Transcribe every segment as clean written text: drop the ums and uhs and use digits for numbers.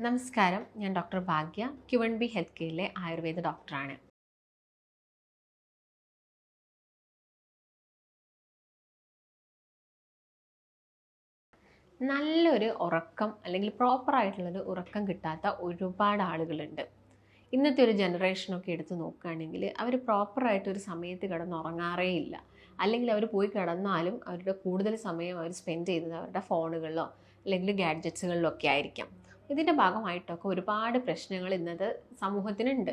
നമസ്കാരം, ഞാൻ ഡോക്ടർ ഭാഗ്യ, Q&B health കെയറിലെ Ayurveda ഡോക്ടറാണ്. നല്ലൊരു ഉറക്കം അല്ലെങ്കിൽ പ്രോപ്പറായിട്ടുള്ളൊരു ഉറക്കം കിട്ടാത്ത ഒരുപാട് ആളുകളുണ്ട്. ഇന്നത്തെ ഒരു ജനറേഷനൊക്കെ എടുത്ത് നോക്കുകയാണെങ്കിൽ അവർ പ്രോപ്പറായിട്ടൊരു സമയത്ത് കിടന്നുറങ്ങാറേ ഇല്ല. അല്ലെങ്കിൽ അവർ പോയി കിടന്നാലും അവരുടെ കൂടുതൽ സമയം അവർ സ്പെൻഡ് ചെയ്യുന്നത് അവരുടെ ഫോണുകളിലോ അല്ലെങ്കിൽ ഗാഡ്ജറ്റ്സുകളിലോ ഒക്കെ ആയിരിക്കാം. ഇതിൻ്റെ ഭാഗമായിട്ടൊക്കെ ഒരുപാട് പ്രശ്നങ്ങൾ ഇന്നത്തെ സമൂഹത്തിനുണ്ട്.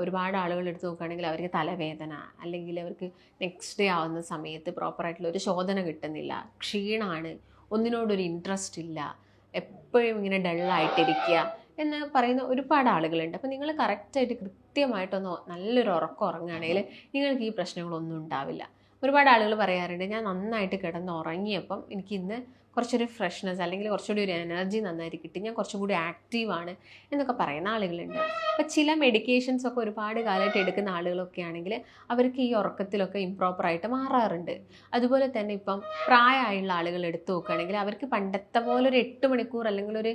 ഒരുപാട് ആളുകൾ എടുത്ത് നോക്കുകയാണെങ്കിൽ അവർക്ക് തലവേദന, അല്ലെങ്കിൽ അവർക്ക് നെക്സ്റ്റ് ഡേ ആവുന്ന സമയത്ത് പ്രോപ്പറായിട്ടുള്ള ഒരു ശോധന കിട്ടുന്നില്ല, ക്ഷീണമാണ്, ഒന്നിനോടൊരു ഇൻട്രസ്റ്റ് ഇല്ല, എപ്പോഴും ഇങ്ങനെ ഡള്ളായിട്ടിരിക്കുക എന്ന് പറയുന്ന ഒരുപാട് ആളുകളുണ്ട്. അപ്പോൾ നിങ്ങൾ കറക്റ്റായിട്ട് കൃത്യമായിട്ടൊന്ന് നല്ലൊരു ഉറക്കം ഉറങ്ങുകയാണെങ്കിൽ നിങ്ങൾക്ക് ഈ പ്രശ്നങ്ങളൊന്നും ഉണ്ടാവില്ല. ഒരുപാട് ആളുകൾ പറയാറുണ്ട്, ഞാൻ നന്നായിട്ട് കിടന്ന് ഉറങ്ങിയപ്പം എനിക്ക് ഇന്ന് കുറച്ചൊരു ഫ്രഷ്നെസ് അല്ലെങ്കിൽ കുറച്ചുകൂടി ഒരു എനർജി നന്നായിട്ട് കിട്ടി, ഞാൻ കുറച്ചും കൂടി ആക്റ്റീവാണ് എന്നൊക്കെ പറയുന്ന ആളുകളുണ്ട്. അപ്പോൾ ചില മെഡിക്കേഷൻസ് ഒക്കെ ഒരുപാട് കാലമായിട്ട് എടുക്കുന്ന ആളുകളൊക്കെ ആണെങ്കിൽ അവർക്ക് ഈ ഉറക്കത്തിലൊക്കെ ഇംപ്രോപ്പറായിട്ട് മാറാറുണ്ട്. അതുപോലെ തന്നെ ഇപ്പം പ്രായമായുള്ള ആളുകൾ എടുത്തു നോക്കുകയാണെങ്കിൽ അവർക്ക് പണ്ടത്തെ പോലെ ഒരു 8 മണിക്കൂർ അല്ലെങ്കിൽ ഒരു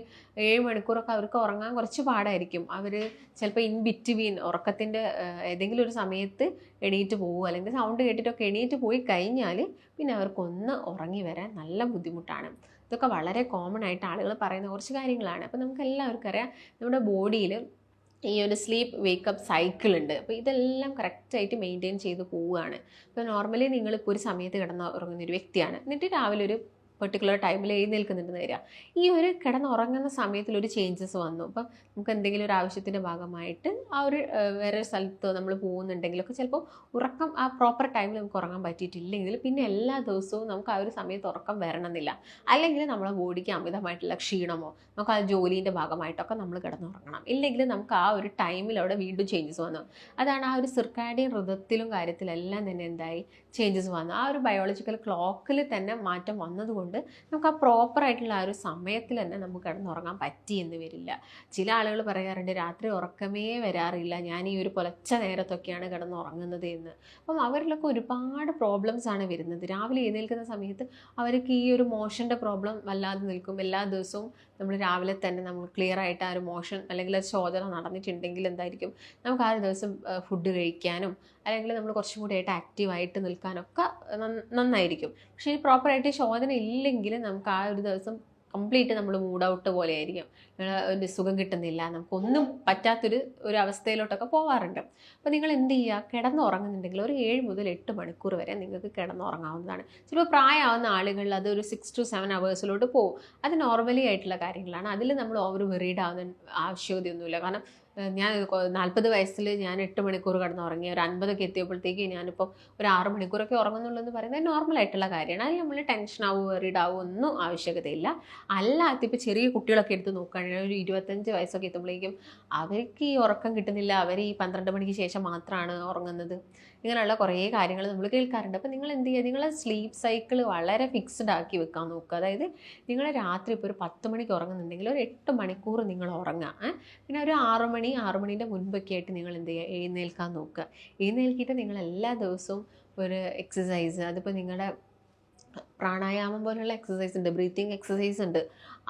7 മണിക്കൂറൊക്കെ അവർക്ക് ഉറങ്ങാൻ കുറച്ച് പാടായിരിക്കും. അവർ ചിലപ്പോൾ ഇൻ ബിറ്റ്വീൻ ഉറക്കത്തിൻ്റെ ഏതെങ്കിലും ഒരു സമയത്ത് എണീറ്റ് പോകും, അല്ലെങ്കിൽ സൗണ്ട് കേട്ടിട്ടൊക്കെ എണീറ്റ് പോയി കഴിഞ്ഞാൽ പിന്നെ അവർക്കൊന്ന് ഉറങ്ങി വരാൻ നല്ല ബുദ്ധിമുട്ടാണ്. ഇതൊക്കെ വളരെ കോമൺ ആയിട്ട് ആളുകൾ പറയുന്ന കുറച്ച് കാര്യങ്ങളാണ്. അപ്പോൾ നമുക്ക് എല്ലാവർക്കും അറിയാം, നമ്മുടെ ബോഡിയിൽ ഈ ഒരു സ്ലീപ്പ് വേക്കപ്പ് സൈക്കിൾ ഉണ്ട്. അപ്പോൾ ഇതെല്ലാം കറക്റ്റായിട്ട് മെയിൻറ്റെയിൻ ചെയ്ത് പോവുകയാണ്. ഇപ്പോൾ നോർമലി നിങ്ങളിപ്പോൾ ഒരു സമയത്ത് കിടന്ന് ഉറങ്ങുന്ന ഒരു വ്യക്തിയാണ്, എന്നിട്ട് രാവിലെ ഒരു പെർട്ടിക്കുലർ ടൈമിൽ എഴുന്നേൽക്കുന്നുണ്ടെന്ന് വരിക. ഈ ഒരു കിടന്നുറങ്ങുന്ന സമയത്തിൽ ഒരു ചേഞ്ചസ് വന്നു, അപ്പം നമുക്ക് എന്തെങ്കിലും ഒരു ആവശ്യത്തിൻ്റെ ഭാഗമായിട്ട് ആ ഒരു വേറെ സ്ഥലത്ത് നമ്മൾ പോകുന്നുണ്ടെങ്കിലൊക്കെ ചിലപ്പോൾ ഉറക്കം ആ പ്രോപ്പർ ടൈമിൽ നമുക്ക് ഉറങ്ങാൻ പറ്റിയിട്ടില്ലെങ്കിൽ പിന്നെ എല്ലാ ദിവസവും നമുക്ക് ആ ഒരു സമയത്ത് ഉറക്കം വരണമെന്നില്ല. അല്ലെങ്കിൽ നമ്മുടെ ബോഡിക്ക് അമിതമായിട്ടുള്ള ക്ഷീണമോ നമുക്ക് ആ ജോലീൻ്റെ ഭാഗമായിട്ടൊക്കെ നമ്മൾ കിടന്നുറങ്ങണം. ഇല്ലെങ്കിൽ നമുക്ക് ആ ഒരു ടൈമിൽ അവിടെ വീണ്ടും ചേഞ്ചസ് വന്നു. അതാണ് ആ ഒരു സിർക്കാഡിയൻ ഋതത്തിലും കാര്യത്തിലെല്ലാം തന്നെ എന്തായി ചേഞ്ചസ് വന്നു. ആ ഒരു ബയോളജിക്കൽ ക്ലോക്കിൽ തന്നെ മാറ്റം വന്നതുകൊണ്ട് നമുക്ക് ആ പ്രോപ്പറായിട്ടുള്ള ആ ഒരു സമയത്തിൽ തന്നെ നമുക്ക് കിടന്നുറങ്ങാൻ പറ്റിയെന്ന് വരില്ല. ചില ആളുകൾ പറയാറുണ്ട്, രാത്രി ഉറക്കമേ വരാറില്ല, ഞാൻ ഈ ഒരു പുലർച്ചെ നേരത്തൊക്കെയാണ് കിടന്നുറങ്ങുന്നത് എന്ന്. അപ്പം അവരിലൊക്കെ ഒരുപാട് പ്രോബ്ലംസ് ആണ് വരുന്നത്. രാവിലെ എഴുന്നേൽക്കുന്ന സമയത്ത് അവർക്ക് ഈ ഒരു മോഷൻ്റെ പ്രോബ്ലം വല്ലാതെ നിൽക്കും. എല്ലാ ദിവസവും നമ്മൾ രാവിലെ തന്നെ നമ്മൾ ക്ലിയർ ആയിട്ട് ആ ഒരു മോഷൻ അല്ലെങ്കിൽ ഒരു ശോധന നടന്നിട്ടുണ്ടെങ്കിൽ എന്തായിരിക്കും, നമുക്ക് ആ ഒരു ദിവസം ഫുഡ് കഴിക്കാനും അല്ലെങ്കിൽ നമ്മൾ കുറച്ചും കൂടി ആയിട്ട് ആക്റ്റീവായിട്ട് നിൽക്കാനൊക്കെ നന്നായിരിക്കും. പക്ഷേ ഈ പ്രോപ്പറായിട്ട് ശോധന ഇല്ലെങ്കിൽ നമുക്ക് ആ ഒരു ദിവസം കംപ്ലീറ്റ് നമ്മൾ മൂഡ് ഔട്ട് പോലെ ആയിരിക്കും, ഒരു സുഖം കിട്ടുന്നില്ല, നമുക്കൊന്നും പറ്റാത്തൊരു അവസ്ഥയിലോട്ടൊക്കെ പോകാറുണ്ട്. അപ്പോൾ നിങ്ങൾ എന്ത് ചെയ്യുക, കിടന്നുറങ്ങുന്നുണ്ടെങ്കിൽ ഒരു 7 മുതൽ 8 മണിക്കൂർ വരെ നിങ്ങൾക്ക് കിടന്നുറങ്ങാവുന്നതാണ്. ചിലപ്പോൾ പ്രായമാവുന്ന ആളുകളിൽ അത് ഒരു 6 to 7 hours പോകും. അത് നോർമലി ആയിട്ടുള്ള കാര്യങ്ങളാണ്. അതിൽ നമ്മൾ ഓവർ വെറീഡ് ആവുന്ന ആവശ്യമൊന്നുമില്ല. കാരണം ഞാൻ 40 വയസ്സിൽ ഞാൻ 8 മണിക്കൂർ കിടന്നുറങ്ങി, ഒരു 50 എത്തിയപ്പോഴത്തേക്ക് ഞാനിപ്പോൾ ഒരു 6 മണിക്കൂറൊക്കെ ഉറങ്ങുന്നുള്ളൂ എന്ന് പറയുന്നത് നോർമലായിട്ടുള്ള കാര്യമാണ്. അതിൽ നമ്മൾ ടെൻഷൻ ആവുക വെറീഡ് ആവുക ഒന്നും ആവശ്യകതയില്ല. അല്ലാത്ത ഇപ്പോൾ ചെറിയ കുട്ടികളൊക്കെ എടുത്ത് നോക്കുകയാണെങ്കിൽ ഒരു 25 വയസ്സൊക്കെ എത്തുമ്പോഴേക്കും അവർക്ക് ഈ ഉറക്കം കിട്ടുന്നില്ല, അവർ ഈ 12 മണിക്ക് ശേഷം മാത്രമാണ് ഉറങ്ങുന്നത്. ഇങ്ങനെയുള്ള കുറേ കാര്യങ്ങൾ നമ്മൾ കേൾക്കാറുണ്ട്. അപ്പോൾ നിങ്ങൾ എന്ത് ചെയ്യുക, നിങ്ങളെ സ്ലീപ്പ് സൈക്കിൾ വളരെ ഫിക്സ്ഡ് ആക്കി വെക്കാൻ നോക്കുക. അതായത് നിങ്ങൾ രാത്രി ഇപ്പോൾ ഒരു 10 മണിക്ക് ഉറങ്ങുന്നുണ്ടെങ്കിൽ ഒരു 8 മണിക്കൂർ നിങ്ങൾ ഉറങ്ങുക. പിന്നെ ഒരു 6 മണീൻ്റെ മുൻപൊക്കെ ആയിട്ട് നിങ്ങൾ എന്ത് ചെയ്യുക, എഴുന്നേൽക്കാൻ നോക്കുക. എഴുന്നേൽക്കിയിട്ട് നിങ്ങൾ എല്ലാ ദിവസവും ഒരു എക്സസൈസ്, അതിപ്പോൾ നിങ്ങളുടെ പ്രാണായാമം പോലുള്ള എക്സസൈസ് ഉണ്ട്, ബ്രീത്തിങ് എക്സസൈസ് ഉണ്ട്,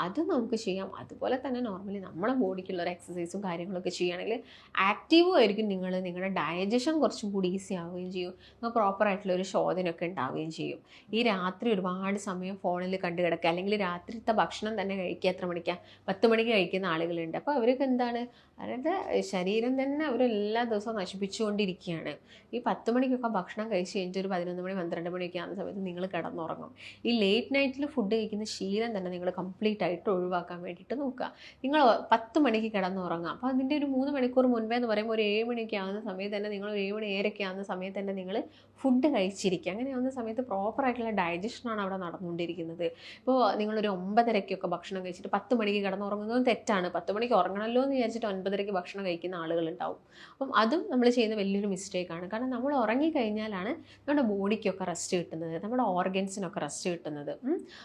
അത് നമുക്ക് ചെയ്യാം. അതുപോലെ തന്നെ നോർമലി നമ്മളെ ബോഡിക്കുള്ള ഒരു എക്സസൈസും കാര്യങ്ങളൊക്കെ ചെയ്യുകയാണെങ്കിൽ ആക്റ്റീവും ആയിരിക്കും. നിങ്ങളുടെ ഡൈജഷൻ കുറച്ചും കൂടി ഈസി ആവുകയും ചെയ്യും. നിങ്ങൾ പ്രോപ്പറായിട്ടുള്ള ഒരു ശോധനയൊക്കെ ഉണ്ടാവുകയും ചെയ്യും. ഈ രാത്രി ഒരുപാട് സമയം ഫോണിൽ കണ്ടു കിടക്കുക, അല്ലെങ്കിൽ രാത്രിത്തെ ഭക്ഷണം തന്നെ കഴിക്കുക എത്ര മണിക്കാണ്, 10 മണിക്ക് കഴിക്കുന്ന ആളുകളുണ്ട്. അപ്പോൾ അവർക്ക് എന്താണ്, അവരുടെ ശരീരം തന്നെ അവരെല്ലാ ദിവസവും നശിപ്പിച്ചുകൊണ്ടിരിക്കുകയാണ്. ഈ 10 മണിക്കൊക്കെ ഭക്ഷണം കഴിച്ച് കഴിഞ്ഞിട്ട് ഒരു 11 മണി 12 മണിയൊക്കെ ആകുന്ന സമയത്ത് നിങ്ങൾ കിടന്നുറങ്ങും. ഈ ലേറ്റ് നൈറ്റിൽ ഫുഡ് കഴിക്കുന്ന ശീലം തന്നെ നിങ്ങൾ കംപ്ലീറ്റ് ആയിട്ട് ഒഴിവാക്കാൻ വേണ്ടിയിട്ട് നോക്കുക. നിങ്ങൾ 10 മണിക്ക് കിടന്നുറങ്ങുക. അപ്പോൾ അതിൻ്റെ ഒരു 3 മണിക്കൂർ മുൻപേ എന്ന് പറയുമ്പോൾ ഒരു 7 മണിയൊക്കെ ആകുന്ന സമയത്ത് തന്നെ നിങ്ങൾ 7 മണി 7:30 ആകുന്ന സമയത്ത് തന്നെ നിങ്ങൾ ഫുഡ് കഴിച്ചിരിക്കുക. അങ്ങനെ ആകുന്ന സമയത്ത് പ്രോപ്പറായിട്ടുള്ള ഡൈജഷനാണ് അവിടെ നടന്നുകൊണ്ടിരിക്കുന്നത്. ഇപ്പോൾ നിങ്ങളൊരു 9:30-ക്കൊക്കെ ഭക്ഷണം കഴിച്ചിട്ട് 10 മണിക്ക് കിടന്നുറങ്ങുന്നത് തെറ്റാണ്. 10 മണിക്ക് ഉറങ്ങണമല്ലോ എന്ന് വിചാരിച്ചിട്ട് 9:30-ക്ക് ഭക്ഷണം കഴിക്കുന്ന ആളുകളുണ്ടാവും. അപ്പം അതും നമ്മൾ ചെയ്യുന്ന വലിയൊരു മിസ്റ്റേക്കാണ്. കാരണം നമ്മൾ ഉറങ്ങിക്കഴിഞ്ഞാലാണ് നമ്മുടെ ബോഡിക്കൊക്കെ റെസ്റ്റ് കിട്ടുന്നത്, നമ്മുടെ ഓർഗൻസിനൊക്കെ റെസ്റ്റ് കിട്ടുന്നത്.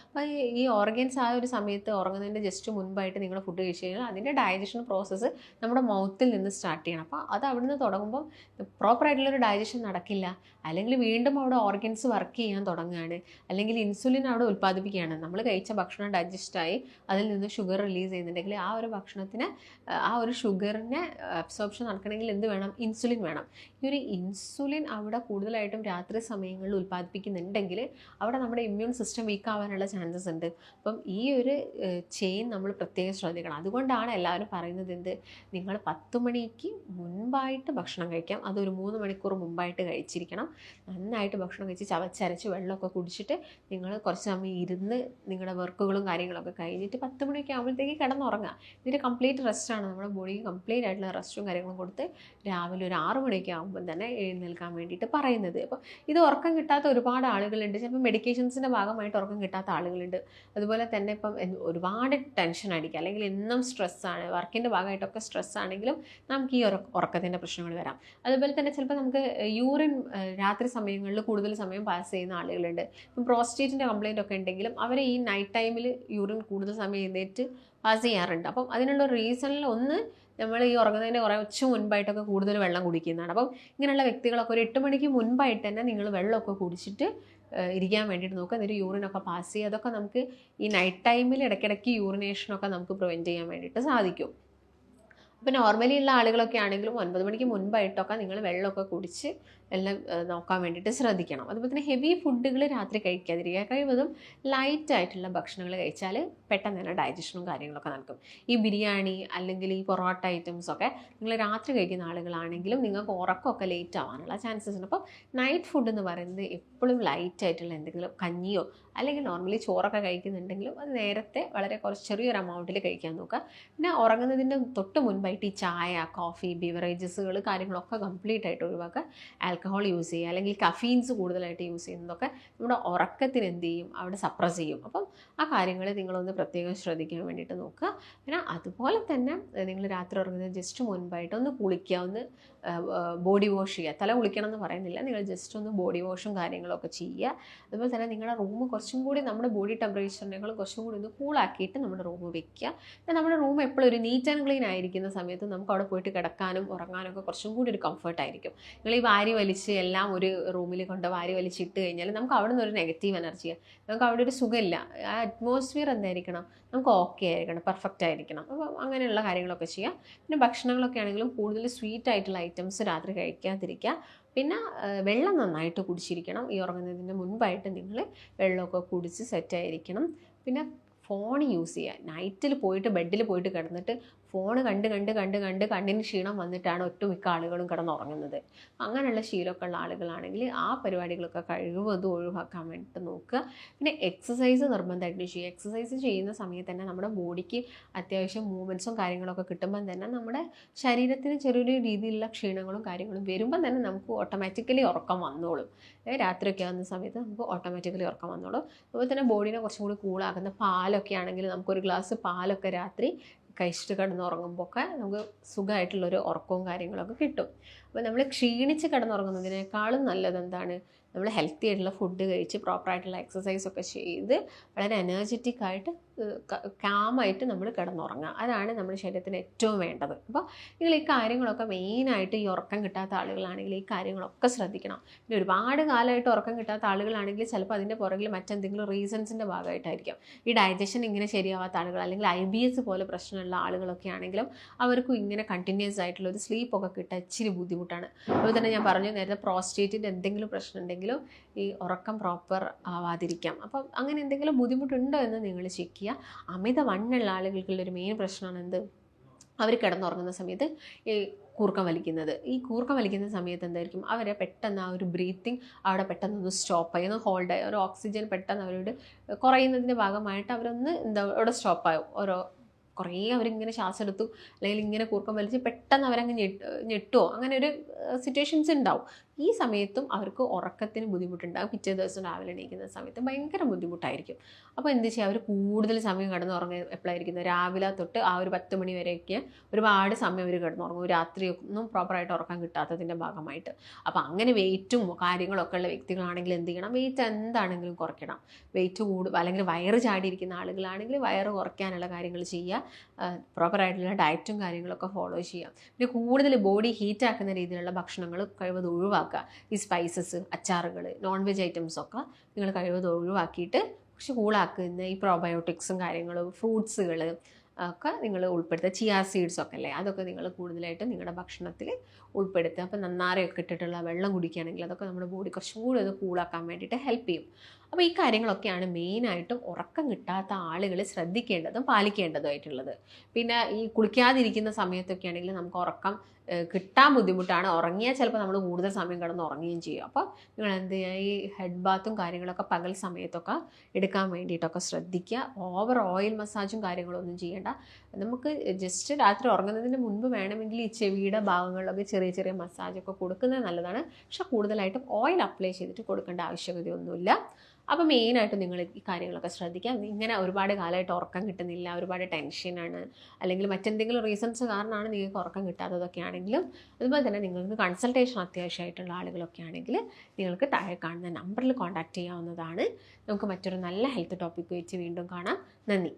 അപ്പോൾ ഈ ഓർഗൻസ് ആ ഒരു സമയത്ത് ഉറങ്ങുന്നതിൻ്റെ ജസ്റ്റ് മുൻപായിട്ട് നിങ്ങൾ ഫുഡ് കഴിച്ച് കഴിഞ്ഞാൽ അതിൻ്റെ ഡൈജഷൻ പ്രോസസ്സ് നമ്മുടെ മൗത്തിൽ നിന്ന് സ്റ്റാർട്ട് ചെയ്യണം. അപ്പോൾ അത് അവിടുന്ന് തുടങ്ങുമ്പോൾ പ്രോപ്പറായിട്ടുള്ളൊരു ഡൈജഷൻ നടക്കില്ല, അല്ലെങ്കിൽ വീണ്ടും അവിടെ ഓർഗൻസ് വർക്ക് ചെയ്യാൻ തുടങ്ങുകയാണ്, അല്ലെങ്കിൽ ഇൻസുലിൻ അവിടെ ഉൽപ്പാദിപ്പിക്കുകയാണ്. നമ്മൾ കഴിച്ച ഭക്ഷണം ഡൈജസ്റ്റായി അതിൽ നിന്ന് ഷുഗർ റിലീസ് ചെയ്യുന്നുണ്ടെങ്കിൽ ആ ഒരു ഭക്ഷണത്തിന് ആ ഒരു ഷുഗറിനെ അബ്സോർപ്ഷൻ നടക്കണമെങ്കിൽ എന്ത് വേണം? ഇൻസുലിൻ വേണം. ഈ ഒരു ഇൻസുലിൻ അവിടെ കൂടുതലായിട്ടും രാത്രി സമയങ്ങളിൽ ഉൽപ്പാദിപ്പിക്കുന്നുണ്ടെങ്കിൽ അവിടെ നമ്മുടെ ഇമ്മ്യൂൺ സിസ്റ്റം വീക്ക് ആവാനുള്ള ചാൻസസ് ഉണ്ട്. അപ്പം ഈ ഒരു ചെയിൻ നമ്മൾ പ്രത്യേകം ശ്രദ്ധിക്കണം. അതുകൊണ്ടാണ് എല്ലാവരും പറയുന്നത് നിങ്ങൾ 10 മണിക്ക് മുൻപായിട്ട് ഭക്ഷണം കഴിക്കാം, അതൊരു 3 മണിക്കൂർ മുമ്പായിട്ട് കഴിച്ചിരിക്കണം. നന്നായിട്ട് ഭക്ഷണം കഴിച്ച് ചവച്ചരച്ച് വെള്ളമൊക്കെ കുടിച്ചിട്ട് നിങ്ങൾ കുറച്ച് സമയം ഇരുന്ന് നിങ്ങളുടെ വർക്കുകളും കാര്യങ്ങളൊക്കെ കഴിഞ്ഞിട്ട് 10 മണിയൊക്കെ ആകുമ്പോഴത്തേക്ക് കിടന്നുറങ്ങുക. ഇതിൻ്റെ കംപ്ലീറ്റ് റെസ്റ്റാണ്, നമ്മുടെ ബോഡിക്ക് കംപ്ലീറ്റ് ആയിട്ടുള്ള റെസ്റ്റും കാര്യങ്ങളും കൊടുത്ത് രാവിലെ ഒരു 6 മണിയൊക്കെ ആകുമ്പോൾ തന്നെ എഴുന്നേൽക്കാൻ വേണ്ടിയിട്ട് പറയുന്നത്. അപ്പോൾ ഇത് ഉറക്കം കിട്ടാത്ത ഒരുപാട് ആളുകളുണ്ട്. ചിലപ്പോൾ മെഡിക്കേഷൻസിൻ്റെ ഭാഗമായിട്ട് ഉറക്കം കിട്ടാത്ത ആളുകളുണ്ട്. അതുപോലെ തന്നെ ഇപ്പം ഒരുപാട് ടെൻഷൻ അടിക്കുക, അല്ലെങ്കിൽ എന്നും സ്ട്രെസ്സാണ്, വർക്കിൻ്റെ ഭാഗമായിട്ടൊക്കെ സ്ട്രെസ് ആണെങ്കിലും നമുക്ക് ഈ ഉറക്കത്തിൻ്റെ പ്രശ്നങ്ങൾ വരാം. അതുപോലെ തന്നെ ചിലപ്പോൾ നമുക്ക് യൂറിൻ രാത്രി സമയങ്ങളിൽ കൂടുതൽ സമയം പാസ് ചെയ്യുന്ന ആളുകളുണ്ട്. ഇപ്പം പ്രോസ്റ്റേറ്റിൻ്റെ കംപ്ലയിൻ്റ് ഒക്കെ ഉണ്ടെങ്കിലും അവർ ഈ നൈറ്റ് ടൈമിൽ യൂറിൻ കൂടുതൽ സമയം എഴുന്നേറ്റ് പാസ് ചെയ്യാറുണ്ട്. അപ്പം അതിനുള്ള റീസണിൽ ഒന്ന് നമ്മൾ ഈ ഉറങ്ങുന്നതിൻ്റെ കുറച്ച് മുൻപായിട്ടൊക്കെ കൂടുതൽ വെള്ളം കുടിക്കുന്നതാണ്. അപ്പം ഇങ്ങനെയുള്ള വ്യക്തികളൊക്കെ ഒരു 8 മണിക്ക് മുൻപായിട്ട് തന്നെ നിങ്ങൾ വെള്ളമൊക്കെ കുടിച്ചിട്ട് ഇരിക്കാൻ വേണ്ടിയിട്ട് നോക്കുക. എന്നിട്ട് യൂറിനൊക്കെ പാസ് ചെയ്യുക. അതൊക്കെ നമുക്ക് ഈ നൈറ്റ് ടൈമിൽ ഇടയ്ക്കിടയ്ക്ക് യൂറിനേഷനൊക്കെ നമുക്ക് പ്രിവെൻറ്റ് ചെയ്യാൻ വേണ്ടിയിട്ട് സാധിക്കും. അപ്പോൾ നോർമലി ഉള്ള ആളുകളൊക്കെ ആണെങ്കിലും 9 മണിക്ക് മുൻപായിട്ടൊക്കെ നിങ്ങൾ വെള്ളമൊക്കെ കുടിച്ച് എല്ലാം നോക്കാൻ വേണ്ടിയിട്ട് ശ്രദ്ധിക്കണം. അതുപോലെ തന്നെ ഹെവി ഫുഡുകൾ രാത്രി കഴിക്കാതിരിക്കുക. കഴിവതും ലൈറ്റായിട്ടുള്ള ഭക്ഷണങ്ങൾ കഴിച്ചാൽ പെട്ടെന്ന് തന്നെ ഡൈജഷനും കാര്യങ്ങളൊക്കെ നടക്കും. ഈ ബിരിയാണി അല്ലെങ്കിൽ ഈ പൊറോട്ട ഐറ്റംസൊക്കെ നിങ്ങൾ രാത്രി കഴിക്കുന്ന ആളുകളാണെങ്കിലും നിങ്ങൾക്ക് ഉറക്കമൊക്കെ ലേറ്റ് ആവാനുള്ള ചാൻസസ് ഉണ്ട്. അപ്പോൾ നൈറ്റ് ഫുഡ് എന്ന് പറയുന്നത് എപ്പോഴും ലൈറ്റായിട്ടുള്ള എന്തെങ്കിലും കഞ്ഞിയോ അല്ലെങ്കിൽ നോർമലി ചോറൊക്കെ കഴിക്കുന്നുണ്ടെങ്കിലും അത് നേരത്തെ വളരെ ചെറിയൊരു എമൗണ്ടിൽ കഴിക്കാൻ നോക്കുക. പിന്നെ ഉറങ്ങുന്നതിൻ്റെ തൊട്ട് മുൻപായിട്ട് ഈ ചായ, കോഫി, ബിവറേജസുകൾ കാര്യങ്ങളൊക്കെ കംപ്ലീറ്റ് ആയിട്ട് ഒഴിവാക്കുക. ആൽക്കഹോൾ യൂസ് ചെയ്യുക അല്ലെങ്കിൽ കഫീൻസ് കൂടുതലായിട്ട് യൂസ് ചെയ്യുന്നതൊക്കെ നമ്മുടെ ഉറക്കത്തിന് എന്ത് ചെയ്യും? അവിടെ സപ്രസ് ചെയ്യും. അപ്പം ആ കാര്യങ്ങൾ നിങ്ങളൊന്ന് പ്രത്യേകം ശ്രദ്ധിക്കാൻ വേണ്ടിയിട്ട് നോക്കുക. പിന്നെ അതുപോലെ തന്നെ നിങ്ങൾ രാത്രി ഉറങ്ങുന്നത് ജസ്റ്റ് മുൻപായിട്ട് ഒന്ന് കുളിക്കുക, ഒന്ന് ബോഡി വാഷ് ചെയ്യുക. തല കുളിക്കണം എന്ന് പറയുന്നില്ല, നിങ്ങൾ ജസ്റ്റ് ഒന്ന് ബോഡി വാഷും കാര്യങ്ങളൊക്കെ ചെയ്യുക. അതുപോലെ തന്നെ നിങ്ങളുടെ റൂം കുറച്ചും കൂടി നമ്മുടെ ബോഡി ടെമ്പറേച്ചറിനേക്കാളും കുറച്ചും കൂടി ഒന്ന് കൂളാക്കിയിട്ട് നമ്മുടെ റൂം വെക്കുക. പിന്നെ നമ്മുടെ റൂം എപ്പോഴും ഒരു നീറ്റ് ആൻഡ് ക്ലീൻ ആയിരിക്കുന്ന സമയത്ത് നമുക്ക് അവിടെ പോയിട്ട് കിടക്കാനും ഉറങ്ങാനും ഒക്കെ കുറച്ചും കൂടി ഒരു കംഫർട്ടായിരിക്കും. നിങ്ങൾ ഈ വാരി വലിച്ച് എല്ലാം ഒരു റൂമിൽ കൊണ്ട് വാരി വലിച്ചിട്ട് കഴിഞ്ഞാൽ നമുക്ക് അവിടെ നിന്ന് ഒരു നെഗറ്റീവ് എനർജിയാണ്, നമുക്ക് അവിടെ ഒരു സുഖമില്ല. ആ അറ്റ്മോസ്ഫിയർ എന്തായിരിക്കണം? നമുക്ക് ഓക്കെ ആയിരിക്കണം, പെർഫെക്റ്റ് ആയിരിക്കണം. അപ്പോൾ അങ്ങനെയുള്ള കാര്യങ്ങളൊക്കെ ചെയ്യുക. പിന്നെ ഭക്ഷണങ്ങളൊക്കെ ആണെങ്കിലും കൂടുതൽ സ്വീറ്റ് ആയിട്ടുള്ള ഐറ്റംസ് രാത്രി കഴിക്കാതിരിക്കുക. പിന്നെ വെള്ളം നന്നായിട്ട് കുടിച്ചിരിക്കണം. ഈ ഉറങ്ങുന്നതിന് മുൻപായിട്ട് നിങ്ങൾ വെള്ളമൊക്കെ കുടിച്ച് സെറ്റായിരിക്കണം. പിന്നെ ഫോൺ യൂസ് ചെയ്യുക. നൈറ്റിൽ പോയിട്ട് ബെഡിൽ പോയിട്ട് കിടന്നിട്ട് ഫോൺ കണ്ട് കണ്ണിന് ക്ഷീണം വന്നിട്ടാണ് ഒട്ടുമിക്ക ആളുകളും കിടന്നുറങ്ങുന്നത്. അങ്ങനെയുള്ള ശീലമൊക്കെ ഉള്ള ആളുകളാണെങ്കിൽ ആ പരിപാടികളൊക്കെ കഴിവതും ഒഴിവാക്കാൻ വേണ്ടിയിട്ട് നോക്കുക. പിന്നെ എക്സസൈസ് നിർബന്ധമായിട്ട് ചെയ്യുക. എക്സസൈസ് ചെയ്യുന്ന സമയത്ത് തന്നെ നമ്മുടെ ബോഡിക്ക് അത്യാവശ്യം മൂവ്മെൻറ്റ്സും കാര്യങ്ങളൊക്കെ കിട്ടുമ്പം തന്നെ നമ്മുടെ ശരീരത്തിന് ചെറിയൊരു രീതിയിലുള്ള ക്ഷീണങ്ങളും കാര്യങ്ങളും വരുമ്പം തന്നെ നമുക്ക് ഓട്ടോമാറ്റിക്കലി ഉറക്കം വന്നോളും. രാത്രിയൊക്കെ ആകുന്ന സമയത്ത് നമുക്ക് ഓട്ടോമാറ്റിക്കലി ഉറക്കം വന്നോളും. അതുപോലെ തന്നെ ബോഡീനെ കുറച്ചും കൂടി കൂളാക്കുന്ന പാലൊക്കെ ആണെങ്കിൽ നമുക്കൊരു ഗ്ലാസ് പാലൊക്കെ രാത്രി കഴിച്ചിട്ട് കിടന്നുറങ്ങുമ്പോൾ ഒക്കെ നമുക്ക് സുഖമായിട്ടുള്ളൊരു ഉറക്കവും കാര്യങ്ങളൊക്കെ കിട്ടും. അപ്പോൾ നമ്മൾ ക്ഷീണിച്ച് കിടന്നുറങ്ങുന്നതിനേക്കാളും നല്ലത് എന്താണ്? നമ്മൾ ഹെൽത്തി ആയിട്ടുള്ള ഫുഡ് കഴിച്ച് പ്രോപ്പറായിട്ടുള്ള എക്സസൈസൊക്കെ ചെയ്ത് വളരെ എനർജറ്റിക് ആയിട്ട് കാമായിട്ട് നമ്മൾ കിടന്നുറങ്ങുക. അതാണ് നമ്മുടെ ശരീരത്തിന് ഏറ്റവും വേണ്ടത്. അപ്പോൾ നിങ്ങൾ ഈ കാര്യങ്ങളൊക്കെ മെയിനായിട്ട് ഈ ഉറക്കം കിട്ടാത്ത ആളുകളാണെങ്കിൽ ഈ കാര്യങ്ങളൊക്കെ ശ്രദ്ധിക്കണം. പിന്നെ ഒരുപാട് കാലമായിട്ട് ഉറക്കം കിട്ടാത്ത ആളുകളാണെങ്കിൽ ചിലപ്പോൾ അതിൻ്റെ പുറകിൽ മറ്റെന്തെങ്കിലും റീസൺസിൻ്റെ ഭാഗമായിട്ടായിരിക്കും. ഈ ഡൈജഷൻ ഇങ്ങനെ ശരിയാവാത്ത ആളുകൾ അല്ലെങ്കിൽ IBS പോലെ പ്രശ്നമുള്ള ആളുകളൊക്കെ ആണെങ്കിലും അവർക്കും ഇങ്ങനെ കണ്ടിന്യൂസ് ആയിട്ടുള്ള ഒരു സ്ലീപ്പൊക്കെ കിട്ടാൻ ഇച്ചിരി ബുദ്ധിമുട്ടാണ്. അതുപോലെ തന്നെ ഞാൻ പറഞ്ഞു നേരത്തെ പ്രോസ്റ്റേറ്റിൻ്റെ എന്തെങ്കിലും പ്രശ്നം ഉണ്ടെങ്കിലും ഈ ഉറക്കം പ്രോപ്പർ ആവാതിരിക്കാം. അപ്പം അങ്ങനെ എന്തെങ്കിലും ബുദ്ധിമുട്ടുണ്ടോ എന്ന് നിങ്ങൾ ചെക്ക് ചെയ്യുക. അമിത വണ്ണുള്ള ആളുകൾക്കുള്ളൊരു മെയിൻ പ്രശ്നമാണ് എന്ത്? അവർ കിടന്നുറങ്ങുന്ന സമയത്ത് ഈ കൂർക്കം വലിക്കുന്നത്. ഈ കൂർക്കം വലിക്കുന്ന സമയത്ത് എന്തായിരിക്കും? അവരെ പെട്ടെന്ന് ആ ഒരു ബ്രീത്തിങ് അവിടെ പെട്ടെന്നൊന്ന് സ്റ്റോപ്പായി, ഒന്ന് ഹോൾഡായി, ഒരു ഓക്സിജൻ പെട്ടെന്ന് അവരോട് കുറയുന്നതിൻ്റെ ഭാഗമായിട്ട് അവരൊന്ന് അവിടെ സ്റ്റോപ്പാവും. കുറേ അവരിങ്ങനെ ശ്വാസം എടുത്തു അല്ലെങ്കിൽ ഇങ്ങനെ കൂർക്കം വലിച്ച് പെട്ടെന്ന് അവരങ്ങ് ഞെട്ടുമോ അങ്ങനെ ഒരു സിറ്റുവേഷൻസ് ഉണ്ടാവും. ഈ സമയത്തും അവർക്ക് ഉറക്കത്തിന് ബുദ്ധിമുട്ടുണ്ടാകും. പിറ്റേ ദിവസം രാവിലെ എണീക്കുന്ന സമയത്ത് ഭയങ്കര ബുദ്ധിമുട്ടായിരിക്കും. അപ്പോൾ എന്ത് ചെയ്യുക, അവർ കൂടുതൽ സമയം കിടന്നുറങ്ങുക എപ്പോഴായിരിക്കുന്നത്, രാവിലെ തൊട്ട് ആ ഒരു 10 മണി വരെയൊക്കെ ഒരുപാട് സമയം അവർ കിടന്നുറങ്ങും, രാത്രി ഒന്നും പ്രോപ്പറായിട്ട് ഉറക്കം കിട്ടാത്തതിൻ്റെ ഭാഗമായിട്ട്. അപ്പോൾ അങ്ങനെ വെയിറ്റും കാര്യങ്ങളൊക്കെ ഉള്ള വ്യക്തികളാണെങ്കിൽ എന്ത് ചെയ്യണം, വെയിറ്റ് എന്താണെങ്കിലും കുറയ്ക്കണം. വെയിറ്റ് അല്ലെങ്കിൽ വയറ് ചാടിയിരിക്കുന്ന ആളുകളാണെങ്കിൽ വയറ് കുറയ്ക്കാനുള്ള കാര്യങ്ങൾ ചെയ്യുക, പ്രോപ്പറായിട്ടുള്ള ഡയറ്റും കാര്യങ്ങളൊക്കെ ഫോളോ ചെയ്യുക. പിന്നെ കൂടുതൽ ബോഡി ഹീറ്റാക്കുന്ന രീതിയിലുള്ള ഭക്ഷണങ്ങൾ കഴിവത് ഒഴിവാക്കുക. ഈ സ്പൈസസ്, അച്ചാറുകൾ, നോൺ വെജ് ഐറ്റംസൊക്കെ നിങ്ങൾ കഴിവത് ഒഴിവാക്കിയിട്ട് കുറച്ച് കൂളാക്കുന്ന ഈ പ്രോബയോട്ടിക്സും കാര്യങ്ങളും ഫ്രൂട്ട്സുകൾ ഒക്കെ നിങ്ങൾ ഉൾപ്പെടുത്തുക. ചിയാ സീഡ്സ് ഒക്കെ അല്ലേ, അതൊക്കെ നിങ്ങൾ കൂടുതലായിട്ട് നിങ്ങളുടെ ഭക്ഷണത്തിൽ ഉൾപ്പെടുത്തുക. അപ്പോൾ നന്നാരയൊക്കെ ഇട്ടിട്ടുള്ള വെള്ളം കുടിക്കുകയാണെങ്കിൽ അതൊക്കെ നമ്മുടെ ബോഡി കുറച്ചും കൂടി ഒന്ന് കൂളാക്കാൻ വേണ്ടിയിട്ട് ഹെൽപ്പ് ചെയ്യും. അപ്പോൾ ഈ കാര്യങ്ങളൊക്കെയാണ് മെയിനായിട്ടും ഉറക്കം കിട്ടാത്ത ആളുകൾ ശ്രദ്ധിക്കേണ്ടതും പാലിക്കേണ്ടതുമായിട്ടുള്ളത്. പിന്നെ ഈ കുളിക്കാതിരിക്കുന്ന സമയത്തൊക്കെ ആണെങ്കിൽ നമുക്ക് ഉറക്കം കിട്ടാൻ ബുദ്ധിമുട്ടാണ്. ഉറങ്ങിയാൽ ചിലപ്പോൾ നമ്മൾ കൂടുതൽ സമയം കിടന്ന് ഉറങ്ങുകയും ചെയ്യും. അപ്പോൾ നിങ്ങൾ എന്ത് ചെയ്യുക, ഈ ഹെഡ് ബാത്തും കാര്യങ്ങളൊക്കെ പകൽ സമയത്തൊക്കെ എടുക്കാൻ വേണ്ടിയിട്ടൊക്കെ ശ്രദ്ധിക്കുക. ഓവർ ഓയിൽ മസാജും കാര്യങ്ങളൊന്നും ചെയ്യേണ്ട. നമുക്ക് ജസ്റ്റ് രാത്രി ഉറങ്ങുന്നതിന് മുൻപ് വേണമെങ്കിൽ ഈ ചെവിയുടെ ഭാഗങ്ങളിലൊക്കെ ചെറിയ ചെറിയ മസാജൊക്കെ കൊടുക്കുന്നത് നല്ലതാണ്. പക്ഷെ കൂടുതലായിട്ടും ഓയിൽ അപ്ലൈ ചെയ്തിട്ട് കൊടുക്കേണ്ട ആവശ്യകതയൊന്നുമില്ല. അപ്പോൾ മെയിനായിട്ട് നിങ്ങൾ ഈ കാര്യങ്ങളൊക്കെ ശ്രദ്ധിക്കാം. ഇങ്ങനെ ഒരുപാട് കാലമായിട്ട് ഉറക്കം കിട്ടുന്നില്ല, ഒരുപാട് ടെൻഷനാണ്, അല്ലെങ്കിൽ മറ്റെന്തെങ്കിലും റീസൺസ് കാരണമാണ് നിങ്ങൾക്ക് ഉറക്കം കിട്ടാത്തതൊക്കെ ആണെങ്കിലും, അതുപോലെ തന്നെ നിങ്ങൾക്ക് കൺസൾട്ടേഷൻ അത്യാവശ്യമായിട്ടുള്ള ആളുകളൊക്കെ ആണെങ്കിൽ നിങ്ങൾക്ക് താഴെ കാണുന്ന നമ്പറിൽ കോൺടാക്റ്റ് ചെയ്യാവുന്നതാണ്. നമുക്ക് മറ്റൊരു നല്ല ഹെൽത്ത് ടോപ്പിക്ക് വെച്ച് വീണ്ടും കാണാം. നന്ദി.